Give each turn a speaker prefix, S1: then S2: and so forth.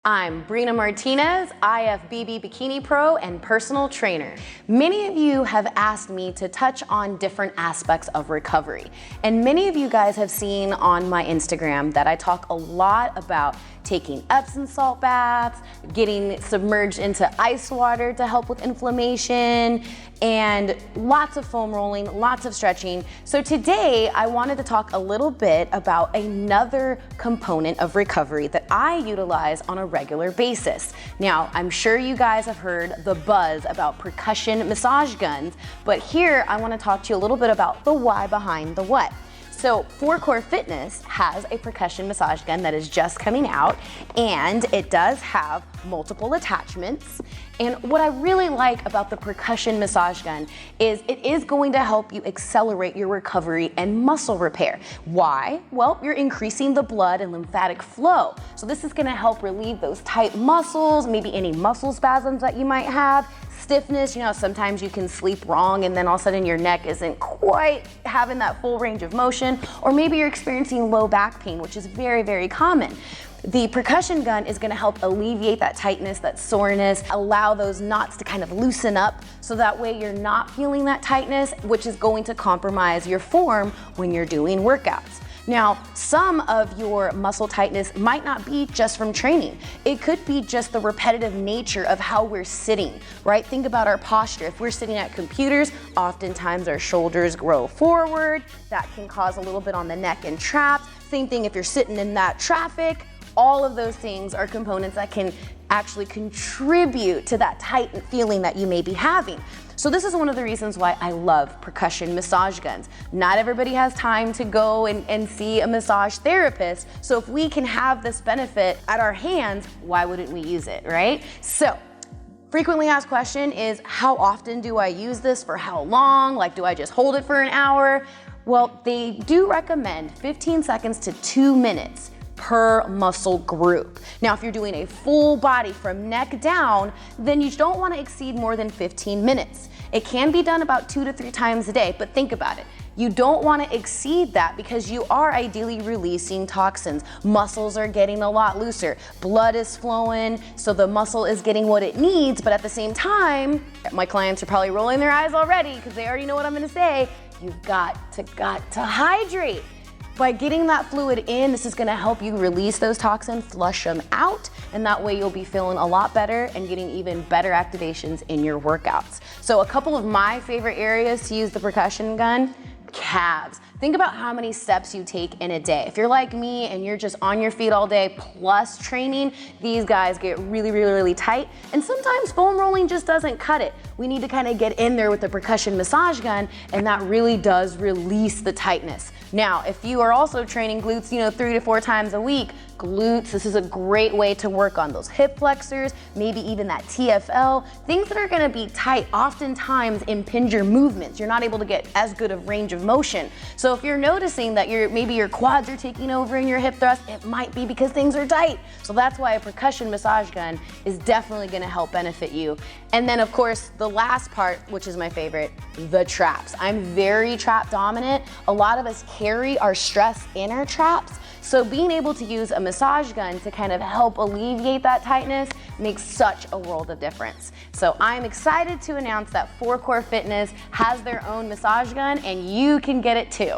S1: I'm Breena Martinez, IFBB Bikini Pro and personal trainer. Many of you have asked me to touch on different aspects of recovery. And many of you guys have seen on my Instagram that I talk a lot about taking Epsom salt baths, getting submerged into ice water to help with inflammation, and lots of foam rolling, lots of stretching. So today I wanted to talk a little bit about another component of recovery that I utilize on a regular basis. Now, I'm sure you guys have heard the buzz about percussion massage guns, but here I want to talk to you a little bit about the why behind the what. So 4Core Fitness has a percussion massage gun that is just coming out, and it does have multiple attachments. And what I really like about the percussion massage gun is it is going to help you accelerate your recovery and muscle repair. Why? Well, you're increasing the blood and lymphatic flow. So this is gonna help relieve those tight muscles, maybe any muscle spasms that you might have, stiffness. You know, sometimes you can sleep wrong and then all of a sudden your neck isn't quite having that full range of motion, or maybe you're experiencing low back pain, which is very, very common. The percussion gun is going to help alleviate that tightness, that soreness, allow those knots to kind of loosen up so that way you're not feeling that tightness, which is going to compromise your form when you're doing workouts. Now, some of your muscle tightness might not be just from training. It could be just the repetitive nature of how we're sitting, right? Think about our posture. If we're sitting at computers, oftentimes our shoulders grow forward. That can cause a little bit on the neck and traps. Same thing if you're sitting in that traffic. All of those things are components that can actually contribute to that tight feeling that you may be having. So this is one of the reasons why I love percussion massage guns. Not everybody has time to go and see a massage therapist. So if we can have this benefit at our hands, why wouldn't we use it, right? So frequently asked question is, how often do I use this? For how long? Like, do I just hold it for an hour? Well, they do recommend 15 seconds to 2 minutes per muscle group. Now, if you're doing a full body from neck down, then you don't want to exceed more than 15 minutes. It can be done about 2 to 3 times a day, but think about it. You don't want to exceed that because you are ideally releasing toxins. Muscles are getting a lot looser. Blood is flowing, so the muscle is getting what it needs, but at the same time, my clients are probably rolling their eyes already because they already know what I'm going to say. You've got to hydrate. By getting that fluid in, this is gonna help you release those toxins, flush them out, and that way you'll be feeling a lot better and getting even better activations in your workouts. So a couple of my favorite areas to use the percussion gun: calves. Think about how many steps you take in a day. If you're like me and you're just on your feet all day plus training, these guys get really, really, really tight. And sometimes foam rolling just doesn't cut it. We need to kind of get in there with the percussion massage gun, and that really does release the tightness. Now, if you are also training glutes, 3 to 4 times a week, glutes, this is a great way to work on those hip flexors, maybe even that TFL. Things that are gonna be tight oftentimes impinge your movements. You're not able to get as good of range of motion. So if you're noticing that maybe your quads are taking over in your hip thrust, it might be because things are tight. So that's why a percussion massage gun is definitely gonna help benefit you. And then of course, the last part, which is my favorite, the traps. I'm very trap dominant. A lot of us carry our stress in our traps. So being able to use a massage gun to kind of help alleviate that tightness makes such a world of difference. So I'm excited to announce that 4Core Fitness has their own massage gun, and you can get it too.